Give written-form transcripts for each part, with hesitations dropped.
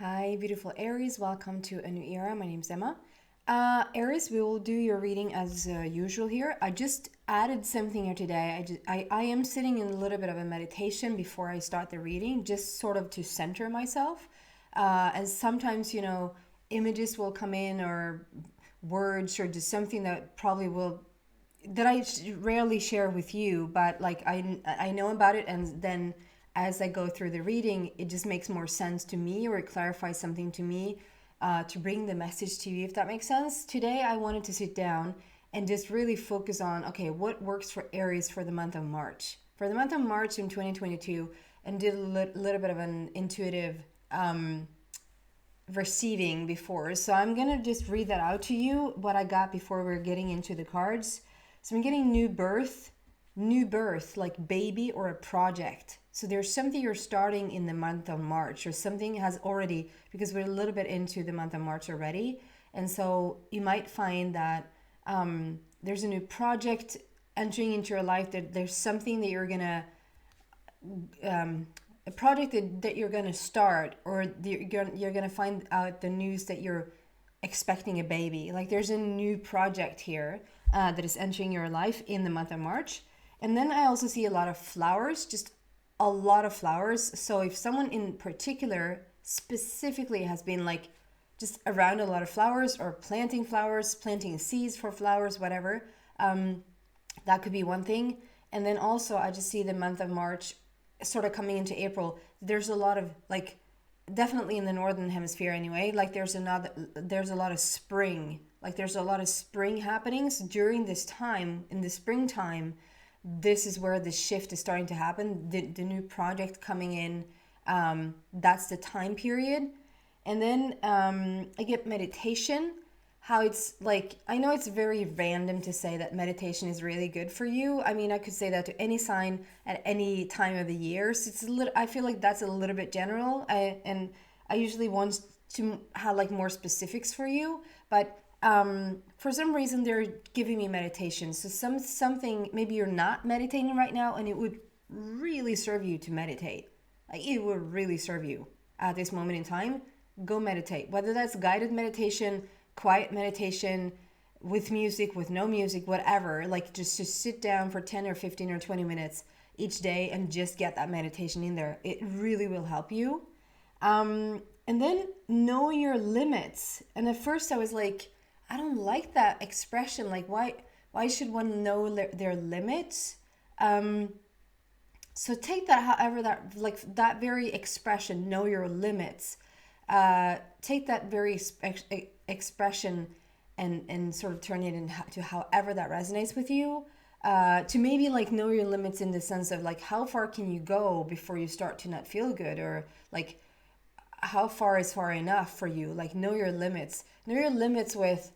Hi, beautiful Aries. Welcome to a new era. My name's Emma. Aries, we will do your reading as usual here. I just added something here today. I am sitting in a little bit of a meditation before I start the reading, just sort of to center myself. And sometimes, images will come in or words or just something that probably will that I rarely share with you, but like I know about it, and then as I go through the reading, it just makes more sense to me, or it clarifies something to me, to bring the message to you, if that makes sense. Today, I wanted to sit down and just really focus on, okay, what works for Aries for the month of March. For the month of March in 2022, and did a little bit of an intuitive receiving before. So I'm going to just read that out to you, what I got before we're getting into the cards. So I'm getting new birth, like baby or a project. So there's something you're starting in the month of March, or something has already, because we're a little bit into the month of March already. And so you might find that there's a new project entering into your life, that there's something that you're going to, a project that you're going to start, or you're going to find out the news that you're expecting a baby. Like there's a new project here that is entering your life in the month of March. And then I also see a lot of flowers, just a lot of flowers. So if someone in particular specifically has been like just around a lot of flowers, or planting flowers, planting seeds for flowers, whatever, that could be one thing. And then also I just see the month of March sort of coming into April. There's a lot of like, definitely in the northern hemisphere anyway, like there's a lot of spring. Like there's a lot of spring happenings during this time. In the springtime, this is where the shift is starting to happen. The new project coming in, that's the time period. And then I get meditation. How it's like, I know it's very random to say that meditation is really good for you. I mean, I could say that to any sign at any time of the year. So it's a little, I feel like that's a little bit general. And I usually want to have like more specifics for you, but for some reason they're giving me meditation. So something, maybe you're not meditating right now, and it would really serve you to meditate. Like it would really serve you at this moment in time. Go meditate, whether that's guided meditation, quiet meditation, with music, with no music, whatever. Like just sit down for 10 or 15 or 20 minutes each day and just get that meditation in there. It really will help you. And then know your limits. And at first I was like, I don't like that expression. Like why should one know their limits? So take that, however, that like that very expression, know your limits. Take that very expression and sort of turn it into however that resonates with you. To maybe like know your limits in the sense of like, how far can you go before you start to not feel good, or like how far is far enough for you? Like know your limits. Know your limits with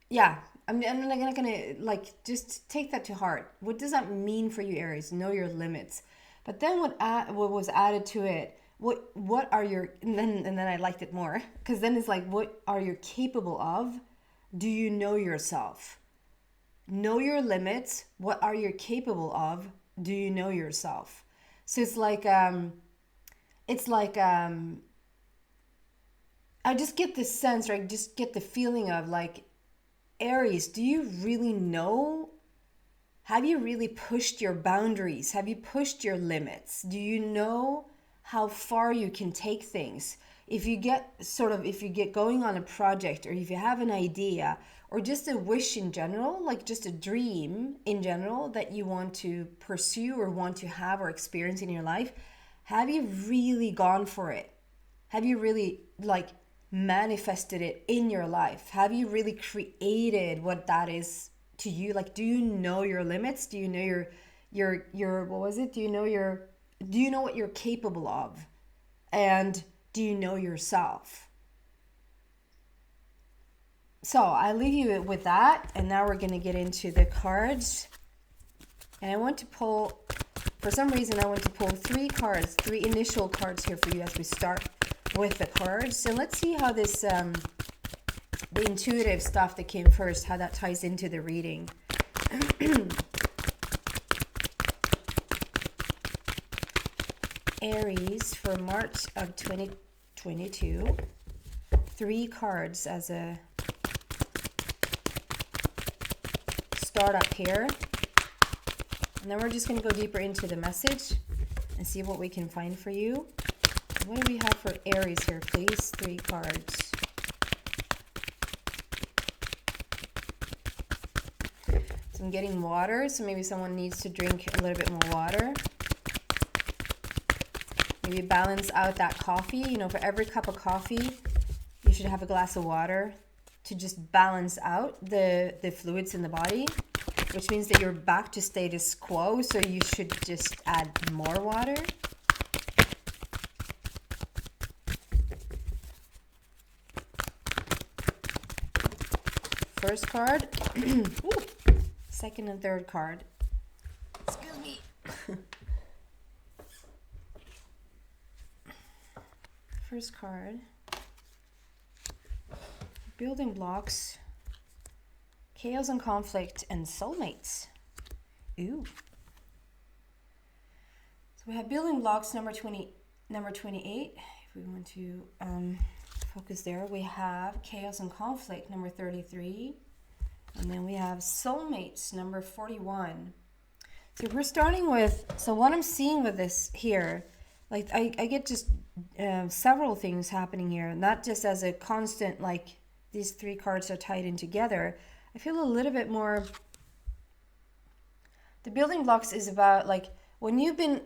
yeah. I'm not gonna like just take that to heart. What does that mean for you, Aries? Know your limits. But then what was added to it? What are your, and then I liked it more, because then it's like, what are you capable of? Do you know yourself? Know your limits. What are you capable of? Do you know yourself? So it's like I just get this sense, right? Just get the feeling of like, Aries, do you really know? Have you really pushed your boundaries? Have you pushed your limits? Do you know how far you can take things? If you get going on a project, or if you have an idea, or just a wish in general, like just a dream in general that you want to pursue or want to have or experience in your life, have you really gone for it? Have you really like manifested it in your life? Have you really created what that is to you? Like, do you know your limits? Do you know your what was it? Do you know what you're capable of? And do you know yourself? So I leave you with that, and now we're going to get into the cards. And I want to pull, for some reason, I want to pull three initial cards here for you as we start with the cards. So let's see how this, the intuitive stuff that came first, how that ties into the reading. Aries for March of 2022. 3 cards as a startup here. And then we're just going to go deeper into the message and see what we can find for you. What do we have for Aries here, please? 3 cards. So I'm getting water, so maybe someone needs to drink a little bit more water. Maybe balance out that coffee. You know, for every cup of coffee, you should have a glass of water to just balance out the fluids in the body, which means that you're back to status quo, so you should just add more water. First card. Second and third card. Excuse me. First card. Building blocks. Chaos and conflict and soulmates. Ooh. So we have building blocks number 28. If we want to focus there, we have chaos and conflict number 33. And then we have soulmates number 41. So we're starting with, so what I'm seeing with this here, like I get just several things happening here, not just as a constant, like these 3 cards are tied in together. I feel a little bit more, the building blocks is about like when you've been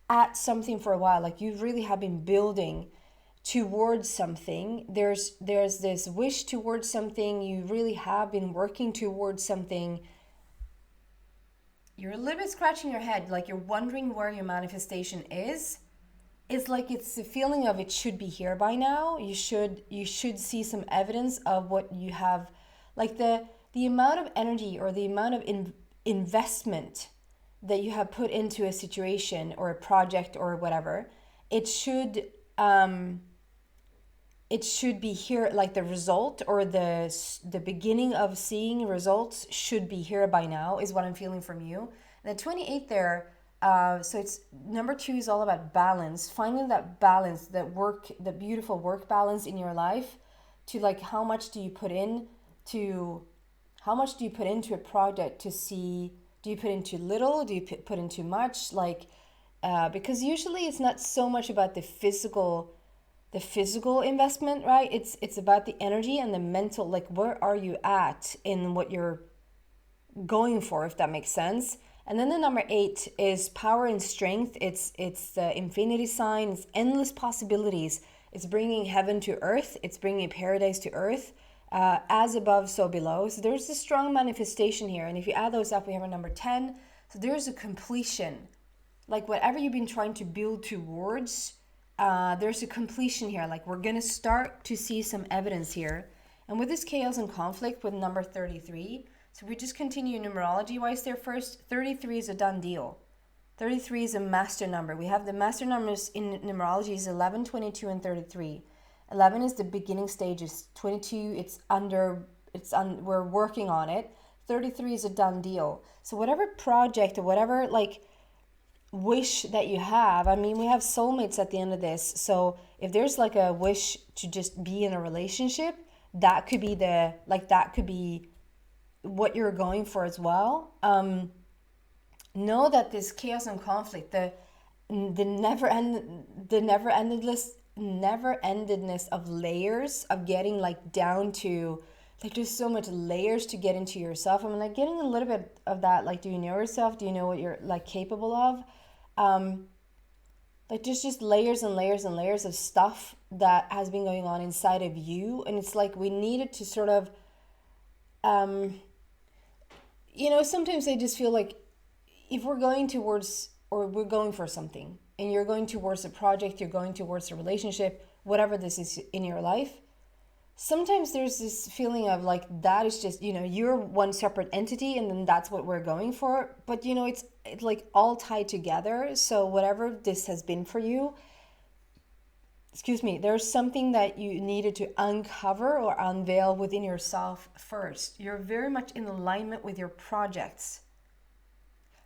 at something for a while, like you really have been building towards something, there's this wish towards something, you really have been working towards something. You're a little bit scratching your head, like you're wondering where your manifestation is. It's like it's the feeling of it should be here by now. You should see some evidence of what you have, like the amount of energy or the amount of investment that you have put into a situation or a project or whatever. It should be here, like the result or the beginning of seeing results should be here by now is what I'm feeling from you. And the 28 there, so it's number 2 is all about balance, finding that balance, the beautiful work balance in your life, to like how much do you put into a project to see, do you put into little, do you put into much, like because usually it's not so much about the physical investment, right? It's about the energy and the mental, like where are you at in what you're going for, if that makes sense. And then the number 8 is power and strength. It's the infinity sign. It's endless possibilities. It's bringing heaven to earth. It's bringing paradise to earth. As above, so below. So there's a strong manifestation here. And if you add those up, we have a number 10. So there's a completion. Like whatever you've been trying to build towards, there's a completion here. Like we're going to start to see some evidence here. And with this chaos and conflict with number 33, so we just continue numerology wise there first. 33 is a done deal. 33 is a master number. We have the master numbers in numerology is 11, 22, and 33. 11 is the beginning stages. 22, we're working on it. 33 is a done deal. So whatever project or whatever like wish that you have, I mean, we have soulmates at the end of this. So if there's like a wish to just be in a relationship, that could be what you're going for as well. Know that this chaos and conflict, the never endedness of layers of getting like down to, like there's so much layers to get into yourself. I'm like getting a little bit of that, like, do you know yourself? Do you know what you're like capable of? Like there's just layers and layers and layers of stuff that has been going on inside of you, and it's like we needed to sort of sometimes I just feel like if we're going towards, or we're going for something, and you're going towards a project, you're going towards a relationship, whatever this is in your life, sometimes there's this feeling of like that is just, you're one separate entity and then that's what we're going for. But, it's like all tied together. So whatever this has been for you, there's something that you needed to uncover or unveil within yourself first. You're very much in alignment with your projects.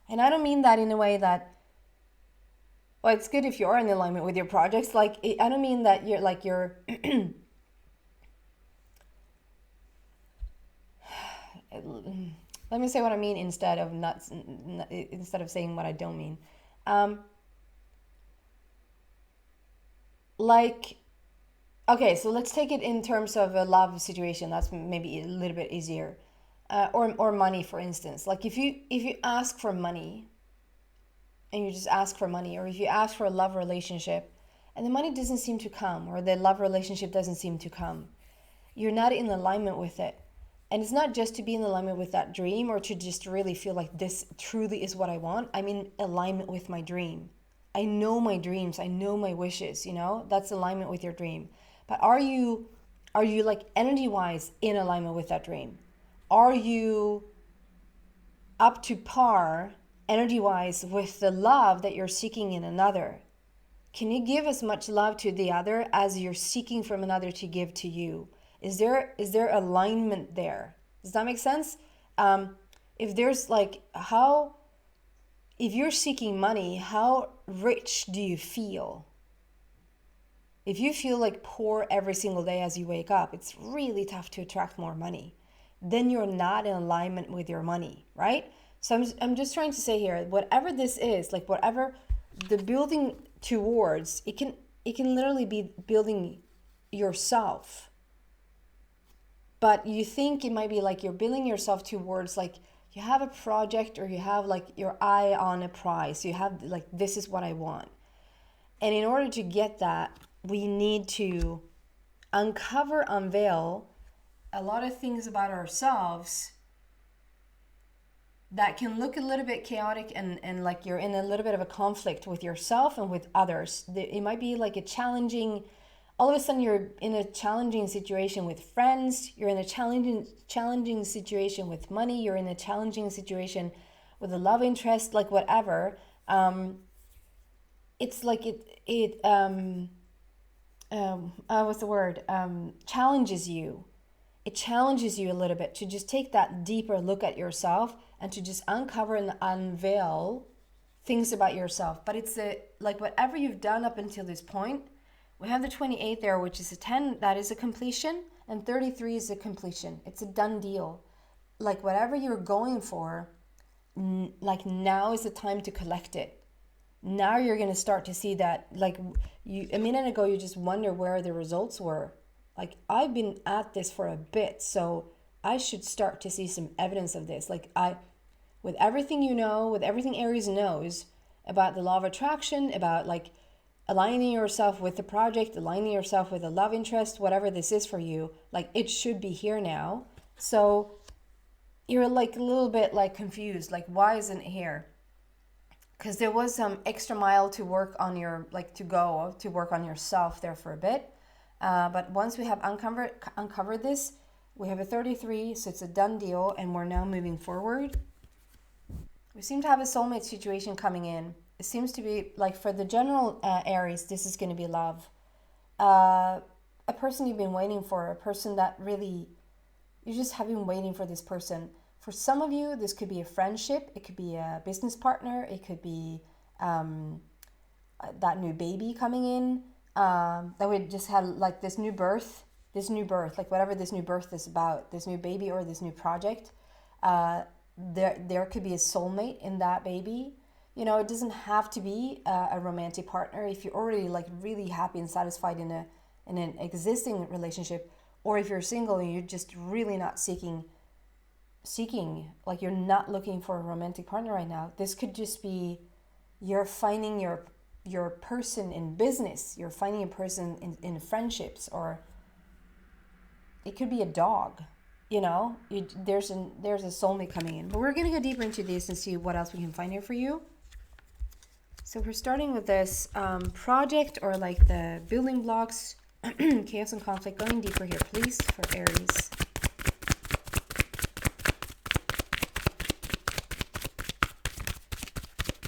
And I don't mean that in a way that Well, it's good if you are in alignment with your projects. Like, I don't mean that you're like you're. Let me say what I mean instead of not instead of saying what I don't mean. Um, like, okay, so let's take it in terms of a love situation. That's maybe a little bit easier. Or money, for instance. Like if you ask for money, and you just ask for money, or if you ask for a love relationship and the money doesn't seem to come, or the love relationship doesn't seem to come, you're not in alignment with it. And it's not just to be in alignment with that dream or to just really feel like this truly is what I want. I'm in alignment with my dream. I know my dreams, I know my wishes, that's alignment with your dream. But are you like energy wise in alignment with that dream? Are you up to par energy wise with the love that you're seeking in another? Can you give as much love to the other as you're seeking from another to give to you? Is there alignment there? Does that make sense? If there's like if you're seeking money, how rich do you feel? If you feel like poor every single day as you wake up, it's really tough to attract more money. Then you're not in alignment with your money, right? So I'm just trying to say here, whatever this is, like whatever the building towards, it can literally be building yourself. But you think it might be like you're building yourself towards like you have a project, or you have like your eye on a prize. You have like, this is what I want. And in order to get that, we need to unveil a lot of things about ourselves that can look a little bit chaotic and like you're in a little bit of a conflict with yourself and with others. It might be like a challenging, all of a sudden you're in a challenging situation with friends, you're in a challenging situation with money, you're in a challenging situation with a love interest, like whatever. It's like what's the word? Challenges you. It challenges you a little bit to just take that deeper look at yourself and to just uncover and unveil things about yourself. But it's like whatever you've done up until this point, we have the 28 there, which is a 10, that is a completion, and 33 is a completion. It's a done deal. Like whatever you're going for, like now is the time to collect it. Now you're going to start to see that, like a minute ago, you just wonder where the results were. Like, I've been at this for a bit, so I should start to see some evidence of this. Like, with everything with everything Aries knows about the law of attraction, about like aligning yourself with the project, aligning yourself with a love interest, whatever this is for you, like it should be here now. So you're like a little bit like confused, like why isn't it here? Because there was some extra mile to work on to work on yourself there for a bit. But once we have uncovered this, we have a 33, so it's a done deal, and we're now moving forward. We seem to have a soulmate situation coming in. It seems to be like for the general Aries, this is going to be love. A person you've been waiting for, a person that really, you just have been waiting for this person. For some of you, this could be a friendship. It could be a business partner. It could be that new baby coming in. That we just had like this new birth, like whatever this new birth is about, this new baby or this new project. There could be a soulmate in that baby. It doesn't have to be a romantic partner. If you're already like really happy and satisfied in an existing relationship, or if you're single and you're just really not seeking, like you're not looking for a romantic partner right now, this could just be you're finding your person in business, you're finding a person in friendships, or it could be a dog. There's a soulmate coming in. But we're going to go deeper into this and see what else we can find here for you. So we're starting with this project, or like the building blocks, chaos and conflict. Going deeper here, please, for Aries.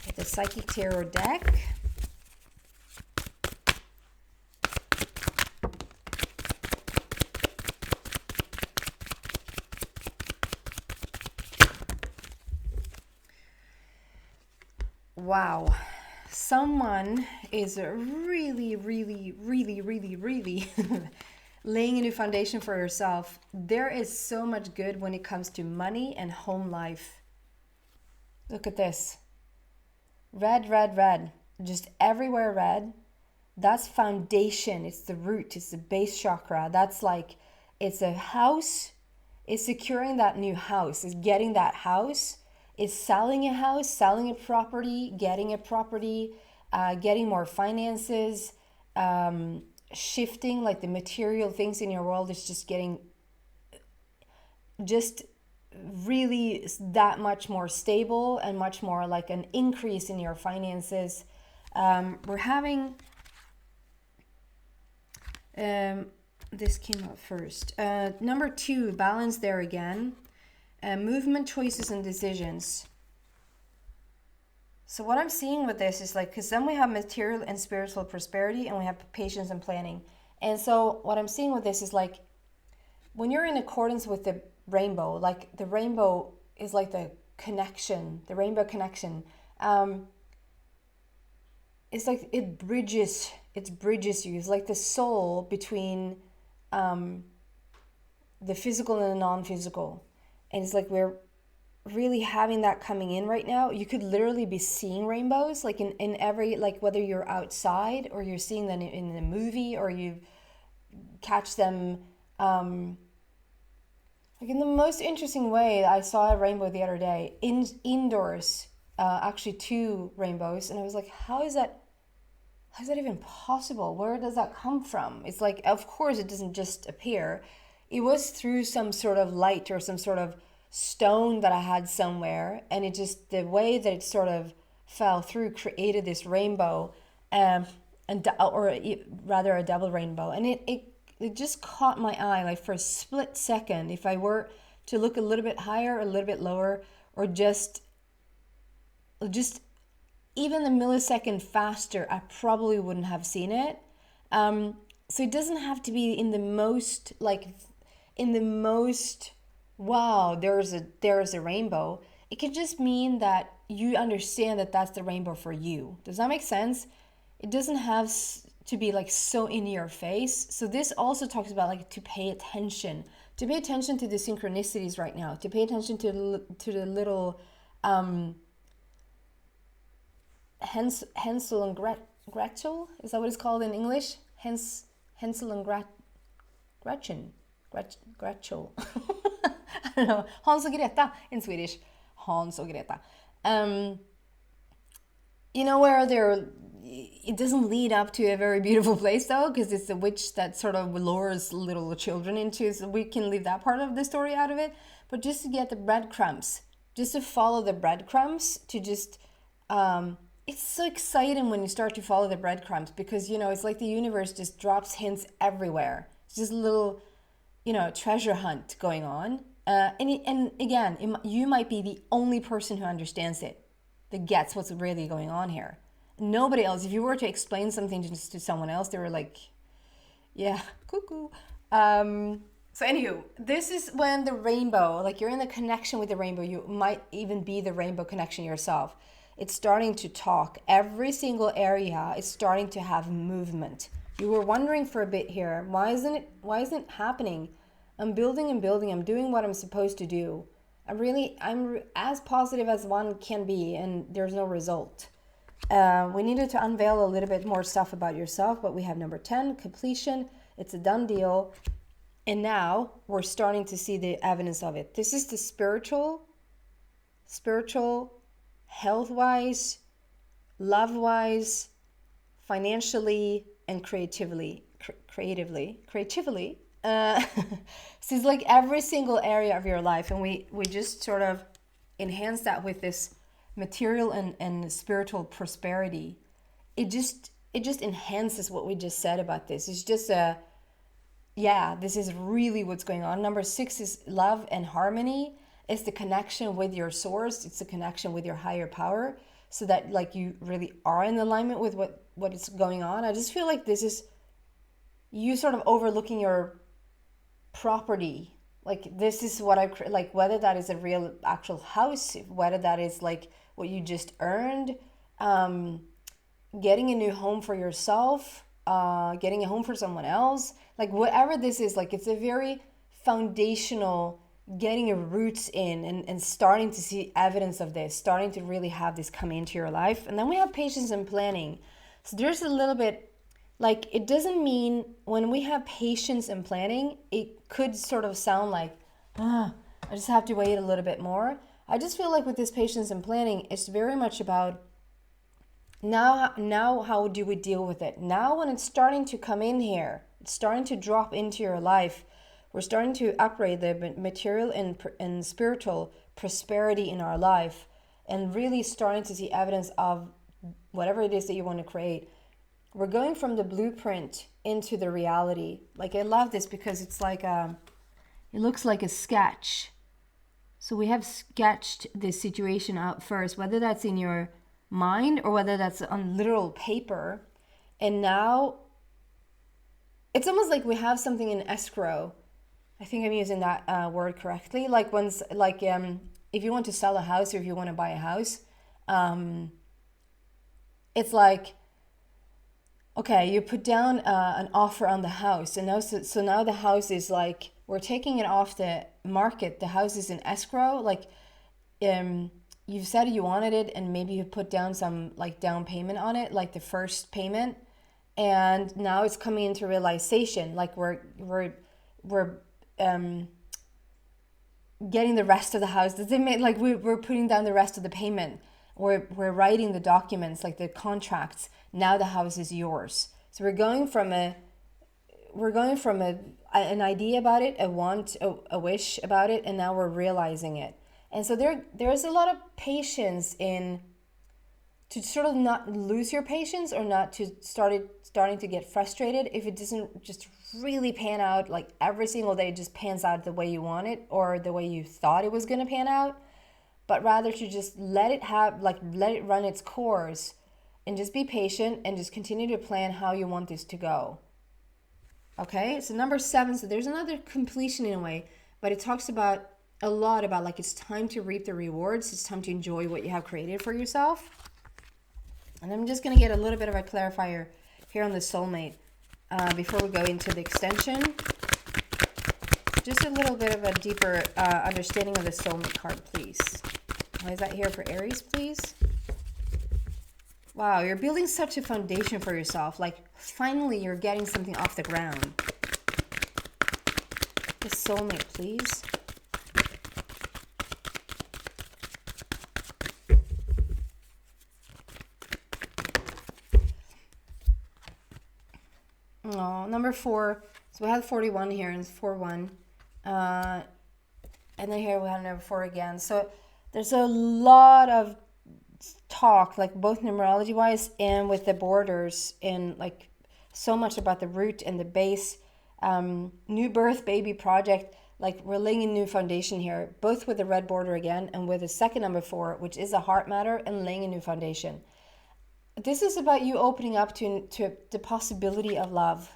With the Psychic Tarot deck. Wow. someone is really, really, really, really, really laying a new foundation for yourself. There is so much good when it comes to money and home life. Look at this. Red, red, red. Just everywhere red. That's foundation. It's the root. It's the base chakra. That's like, it's a house. It's securing that new house. It's getting that house. It's selling a house, selling a property, getting more finances, shifting like the material things in your world is just getting just really that much more stable and much more like an increase in your finances. We're having this came up first. Number 2, balance there again. Movement, choices, and decisions. So what I'm seeing with this is like, because then we have material and spiritual prosperity, and we have patience and planning. And so what I'm seeing with this is like, when you're in accordance with the rainbow, like the rainbow is like the connection, the rainbow connection. It's like it bridges you. It's like the soul between the physical and the non-physical. And it's like we're really having that coming in right now. You could literally be seeing rainbows like in every, like whether you're outside or you're seeing them in a movie or you catch them like in the most interesting way. I saw a rainbow the other day indoors, actually 2 rainbows, and I was like, how is that even possible? Where does that come from? It's like, of course it doesn't just appear. It was through some sort of light or some sort of stone that I had somewhere, and it just, the way that it sort of fell through created this rainbow, or rather a double rainbow. And it just caught my eye, like for a split second. If I were to look a little bit higher, a little bit lower, or just even a millisecond faster, I probably wouldn't have seen it. So it doesn't have to be in the most wow, there's a rainbow. It could just mean that you understand that that's the rainbow for you. Does that make sense? It doesn't have to be like so in your face. So this also talks about like to pay attention to the synchronicities right now, to pay attention to the little Hansel and Gretel, is that what it's called in English? Hansel and Gretchen. Gretchen. I don't know. Hans och Greta in Swedish. Hans och Greta. Where it doesn't lead up to a very beautiful place though, because it's a witch that sort of lures little children into, so we can leave that part of the story out of it. But just to get the breadcrumbs, just to follow the breadcrumbs, to just it's so exciting when you start to follow the breadcrumbs, because it's like the universe just drops hints everywhere. It's just a little treasure hunt going on, and again, you might be the only person who understands it, that gets what's really going on here. Nobody else. If you were to explain something to someone else, they were like, yeah, cuckoo. So anywho, this is when the rainbow, like you're in the connection with the rainbow. You might even be the rainbow connection yourself. It's starting to talk. Every single area is starting to have movement. You were wondering for a bit here, why isn't it happening? I'm building and building. I'm doing what I'm supposed to do. I'm as positive as one can be, and there's no result. We needed to unveil a little bit more stuff about yourself, but we have number 10, completion. It's a done deal. And now we're starting to see the evidence of it. This is the spiritual, health-wise, love-wise, financially, and creatively. So it's like every single area of your life, and we just sort of enhance that with this material and spiritual prosperity. It just enhances what we just said about this. It's just this is really what's going on. Number 6 is love and harmony. It's the connection with your source. It's the connection with your higher power, so that like you really are in alignment with what is going on. I just feel like this is you sort of overlooking your property. Like this is what like, whether that is a real actual house, whether that is like what you just earned, getting a new home for yourself, getting a home for someone else, like whatever this is, like it's a very foundational getting your roots in and starting to see evidence of this, starting to really have this come into your life. And then we have patience and planning. So there's a little bit, like, it doesn't mean when we have patience and planning, it could sort of sound like, I just have to wait a little bit more. I just feel like with this patience and planning, it's very much about now how do we deal with it? Now when it's starting to come in here, it's starting to drop into your life, we're starting to upgrade the material and spiritual prosperity in our life, and really starting to see evidence of whatever it is that you want to create. We're going from the blueprint into the reality. Like, I love this because it's like it looks like a sketch. So we have sketched this situation out first, whether that's in your mind or whether that's on literal paper. And now it's almost like we have something in escrow. I think I'm using that word correctly. Like if you want to sell a house or if you want to buy a house, it's like, okay, you put down an offer on the house, and now so now the house is like, we're taking it off the market. The house is in escrow. Like, you've said you wanted it, and maybe you put down some like down payment on it, like the first payment, and now it's coming into realization. Like we're getting the rest of the house. Does it make like we're putting down the rest of the payment? We're writing the documents, like the contracts. Now the house is yours. So we're going from an idea about it, a want, a wish about it, and now we're realizing it. And so there's a lot of patience in to sort of not lose your patience, or not to starting to get frustrated if it doesn't just really pan out, like every single day it just pans out the way you want it or the way you thought it was going to pan out, but rather to just let it run its course and just be patient and just continue to plan how you want this to go. Okay, so number 7, so there's another completion in a way, but it talks about a lot about like it's time to reap the rewards. It's time to enjoy what you have created for yourself. And I'm just going to get a little bit of a clarifier here on the soulmate before we go into the extension. Just a little bit of a deeper understanding of the soulmate card, please. Why is that here for Aries, please? Wow, you're building such a foundation for yourself. Like, finally, you're getting something off the ground. The soulmate, please. Oh, number 4. So we had 41 here, and it's 4-1. And then here we have number 4 again. So there's a lot of talk, like both numerology wise and with the borders, and like so much about the root and the base. New birth baby project, like we're laying a new foundation here, both with the red border again and with the second number 4, which is a heart matter, and laying a new foundation. This is about you opening up to the possibility of love.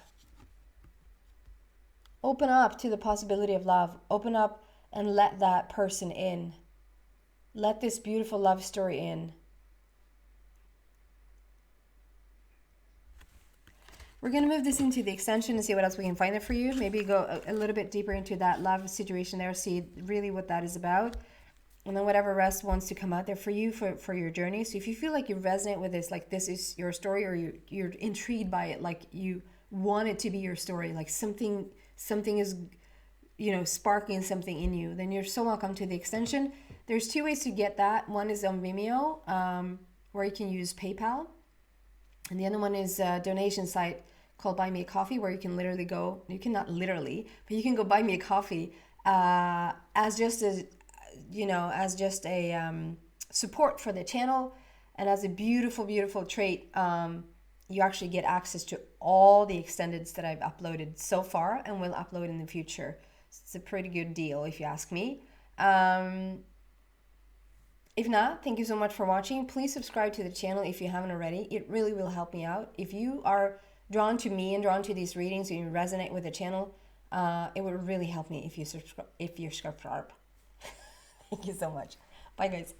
Open up to the possibility of love. Open up and let that person in. Let this beautiful love story in. We're going to move this into the extension and see what else we can find there for you. Maybe go a little bit deeper into that love situation there, see really what that is about. And then whatever rest wants to come out there for you for your journey. So if you feel like you resonate with this, like this is your story, or you're intrigued by it, like you want it to be your story, like something is, sparking something in you, then you're so welcome to the extension. There's 2 ways to get that. One is on Vimeo, where you can use PayPal. And the other one is a donation site called Buy Me a Coffee, where you can literally go, you can not literally, but you can go buy me a coffee as just a support for the channel. And as a beautiful, beautiful trait, you actually get access to all the extendeds that I've uploaded so far and will upload in the future. So it's a pretty good deal if you ask me. If not, thank you so much for watching. Please subscribe to the channel if you haven't already. It really will help me out. If you are drawn to me and drawn to these readings and you resonate with the channel, it would really help me if you subscribe. Thank you so much. Bye, guys.